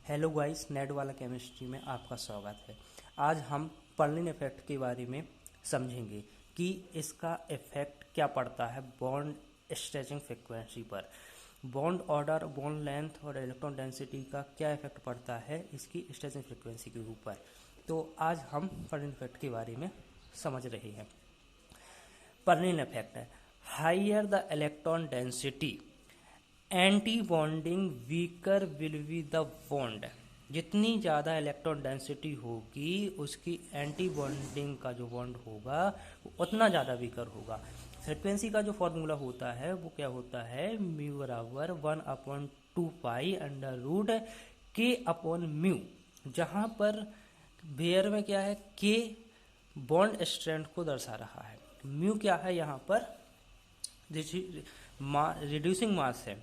Hello guys, net वाला chemistry में आपका स्वागत है। आज हम पर्लिन इफेक्ट के बारे में समझेंगे कि इसका इफेक्ट क्या पड़ता है बॉन्ड स्ट्रेचिंग फ्रीक्वेंसी पर। बॉन्ड ऑर्डर, बॉन्ड लेंथ और इलेक्ट्रॉन डेंसिटी का क्या इफेक्ट पड़ता है इसकी स्ट्रेचिंग फ्रीक्वेंसी के ऊपर। तो आज हम पर्लिन इफेक्ट के बारे में समझ रहे हैं। पर्लिन इफेक्ट है higher the electron density anti bonding weaker will be the bond. जितनी ज़्यादा इलेक्ट्रॉन डेंसिटी होगी उसकी एंटी बॉन्डिंग का जो बॉन्ड होगा वो उतना ज़्यादा वीकर होगा। फ्रिक्वेंसी का जो फॉर्मूला होता है वो क्या होता है, म्यू बराबर 1/2 पाई अंडर रूट के अपॉन म्यू, जहाँ पर बेयर में क्या है, के बॉन्ड स्ट्रेंथ को दर्शा रहा है। म्यू क्या है, यहाँ पर रिड्यूसिंग मास है।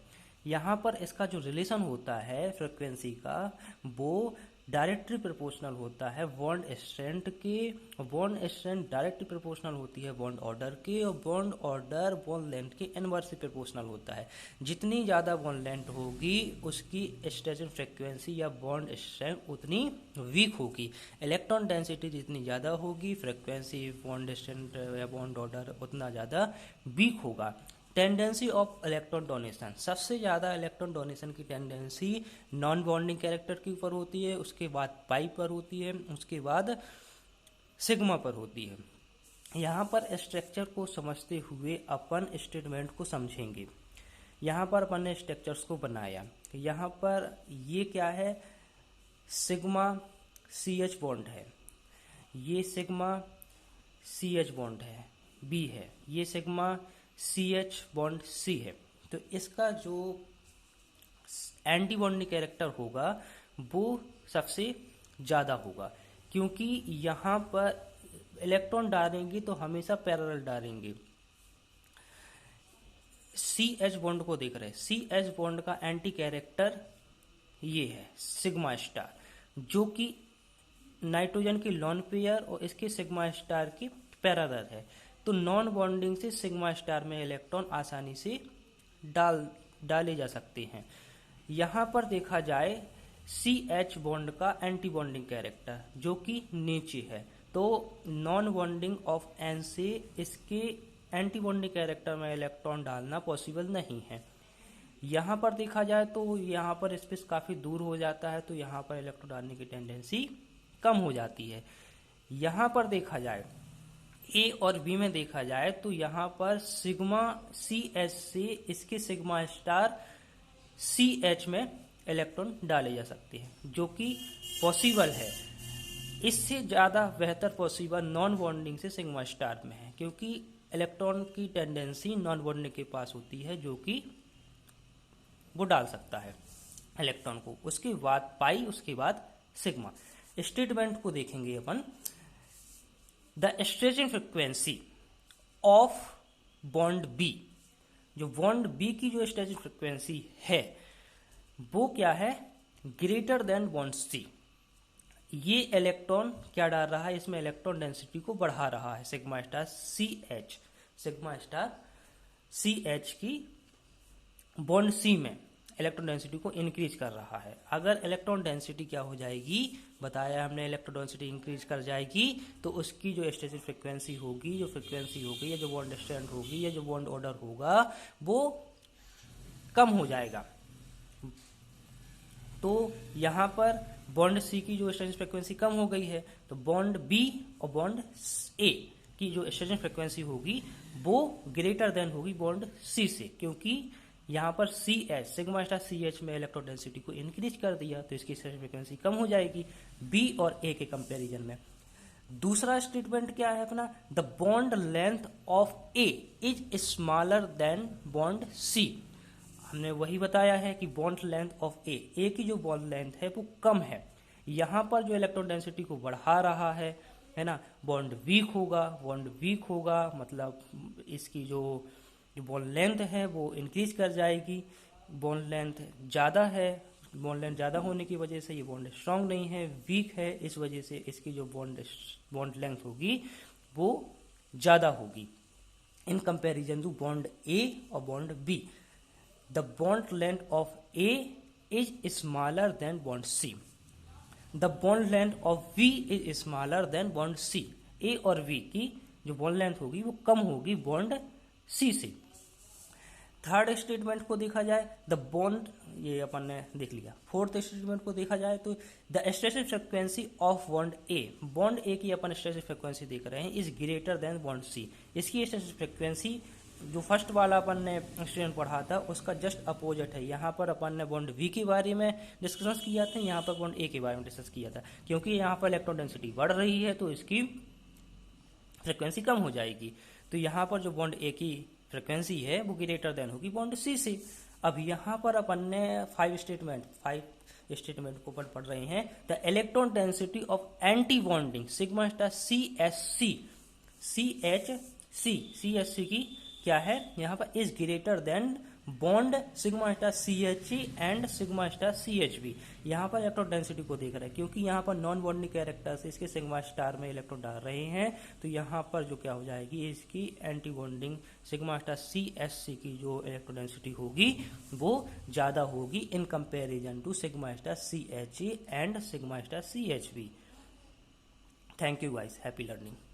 यहाँ पर इसका जो रिलेशन होता है फ्रिक्वेंसी का वो डायरेक्टली प्रोपोर्शनल होता है बॉन्ड स्ट्रेंथ के। बॉन्ड स्ट्रेंथ डायरेक्टली प्रोपोर्शनल होती है बॉन्ड ऑर्डर के, और बॉन्ड ऑर्डर बॉन्ड लेंथ के इनवर्सली प्रोपोर्शनल होता है। जितनी ज़्यादा बॉन्ड लेंथ होगी उसकी स्ट्रेचिंग फ्रिक्वेंसी या बॉन्ड स्ट्रेंथ उतनी वीक होगी। इलेक्ट्रॉन डेंसिटी जितनी ज़्यादा होगी फ्रिक्वेंसी बॉन्ड स्ट्रेंथ या बॉन्ड ऑर्डर उतना ज़्यादा वीक होगा। टेंडेंसी ऑफ इलेक्ट्रॉन डोनेशन, सबसे ज़्यादा इलेक्ट्रॉन डोनेशन की टेंडेंसी नॉन बॉन्डिंग कैरेक्टर के ऊपर होती है, उसके बाद पाई पर होती है, उसके बाद सिग्मा पर होती है। यहाँ पर स्ट्रक्चर को समझते हुए अपन स्टेटमेंट को समझेंगे। यहाँ पर अपन ने स्ट्रक्चर्स को बनाया। यहाँ पर ये क्या है, सिग्मा CH बॉन्ड है, ये सिग्मा CH बॉन्ड है B है, ये सिग्मा CH बॉन्ड C है। तो इसका जो एंटी बॉन्डिंग कैरेक्टर होगा वो सबसे ज़्यादा होगा, क्योंकि यहाँ पर इलेक्ट्रॉन डालेंगे तो हमेशा पैरेलल डालेंगे। CH बॉन्ड को देख रहे हैं, CH बॉन्ड का एंटी कैरेक्टर ये है सिग्मा स्टार, जो कि नाइट्रोजन की लॉन पेयर और इसके सिग्मा स्टार की पैरेलल है। तो नॉन बॉन्डिंग से सिग्मा स्टार में इलेक्ट्रॉन आसानी से डाले जा सकते हैं। यहाँ पर देखा जाए CH बॉन्ड का एंटी बॉन्डिंग कैरेक्टर जो कि नीचे है, तो नॉन बॉन्डिंग ऑफ N से इसके एंटी बॉन्डिंग कैरेक्टर में इलेक्ट्रॉन डालना पॉसिबल नहीं है। यहाँ पर देखा जाए तो यहाँ पर स्पेस काफ़ी दूर हो जाता है, तो यहाँ पर इलेक्ट्रॉन डालने की टेंडेंसी कम हो जाती है। यहाँ पर देखा जाए A और B में देखा जाए तो यहाँ पर सिग्मा CH से इसके सिग्मा स्टार CH में इलेक्ट्रॉन डाले जा सकते हैं, जो कि पॉसिबल है। इससे ज़्यादा बेहतर पॉसिबल नॉन बॉन्डिंग से सिग्मा स्टार में है, क्योंकि इलेक्ट्रॉन की टेंडेंसी नॉन बॉन्डिंग के पास होती है, जो कि वो डाल सकता है इलेक्ट्रॉन को। उसके बाद पाई, उसके बाद सिग्मा। स्टेटमेंट को देखेंगे अपन। The stretching frequency of bond B, जो बॉन्ड B की जो स्ट्रेचिंग फ्रिक्वेंसी है वो क्या है, ग्रेटर देन बॉन्ड C। ये इलेक्ट्रॉन क्या डाल रहा है, इसमें इलेक्ट्रॉन डेंसिटी को बढ़ा रहा है सिग्मा स्टार CH की बॉन्ड C में इलेक्ट्रॉन डेंसिटी को इंक्रीज कर रहा है। अगर इलेक्ट्रॉन डेंसिटी क्या हो जाएगी, बताया हमने, इलेक्ट्रॉन डेंसिटी इंक्रीज कर जाएगी तो उसकी जो स्ट्रेचिंग फ्रिक्वेंसी होगी, जो फ्रिक्वेंसी होगी या जो बॉन्ड स्ट्रेंथ होगी या जो बॉन्ड ऑर्डर होगा वो कम हो जाएगा। तो यहाँ पर बॉन्ड C की जो स्ट्रेचिंग फ्रिक्वेंसी कम हो गई है, तो बॉन्ड B और बॉन्ड A की जो स्ट्रेचिंग फ्रिक्वेंसी होगी वो ग्रेटर देन होगी बॉन्ड C से, क्योंकि यहाँ पर CH सिग्मा स्टार CH में इलेक्ट्रॉन डेंसिटी को इंक्रीज कर दिया तो इसकी स्ट्रेचिंग फ्रिक्वेंसी कम हो जाएगी B और A के कंपैरिजन में। दूसरा स्टेटमेंट क्या है अपना, the bond length of A is smaller than bond C। हमने वही बताया है कि बॉन्ड लेंथ ऑफ A की जो बॉन्ड लेंथ है वो कम है। यहाँ पर जो इलेक्ट्रॉन डेंसिटी को बढ़ा रहा है ना, बॉन्ड वीक होगा, मतलब इसकी जो बॉन्ड लेंथ है वो इंक्रीज कर जाएगी। बॉन्ड लेंथ ज़्यादा है, बॉन्ड लेंथ ज़्यादा होने की वजह से ये बॉन्ड स्ट्रांग नहीं है, वीक है, इस वजह से इसकी जो बॉन्ड लेंथ होगी वो ज़्यादा होगी in comparison to bond A और bond B। The bond length of A is smaller than bond C. The bond length of V is smaller than bond C। A और V की जो bond length होगी वो कम होगी bond C से। Third statement को देखा जाए, द बॉन्ड, ये अपन ने देख लिया। फोर्थ स्टेटमेंट को देखा जाए तो the stretching frequency of bond A, bond A की अपन स्ट्रेचिंग फ्रीक्वेंसी देख रहे हैं, is greater than bond C। इसकी स्ट्रेचिंग फ्रीक्वेंसी जो फर्स्ट वाला अपन ने स्टूडेंट पढ़ा था उसका जस्ट अपोजिट है। यहाँ पर अपन ने बॉन्ड V के बारे में डिस्कशन किया था, यहाँ पर बॉन्ड A के बारे में डिस्कस किया था। क्योंकि यहाँ पर इलेक्ट्रॉन डेंसिटी बढ़ रही है तो इसकी फ्रिक्वेंसी कम हो जाएगी। तो यहाँ पर जो बॉन्ड A की फ्रिक्वेंसी है वो ग्रेटर देन होगी बॉन्ड C से। अब यहाँ पर अपन ने 5 स्टेटमेंट को पढ़ रहे हैं। The electron density of anti bonding sigma star CHC की क्या है यहाँ पर, is greater than bond sigma star CHE and sigma star CHB। यहाँ पर इलेक्ट्रॉन डेंसिटी को देख रहे हैं क्योंकि यहाँ पर नॉन बॉन्डिंग कैरेक्टर से इसके सिग्मा स्टार में इलेक्ट्रॉन डाल रहे हैं, तो यहाँ पर जो क्या हो जाएगी, इसकी anti bonding sigma star CHC की जो इलेक्ट्रॉन डेंसिटी होगी वो ज़्यादा होगी in comparison to sigma star CHE and sigma star CHB। Thank you guys, happy learning.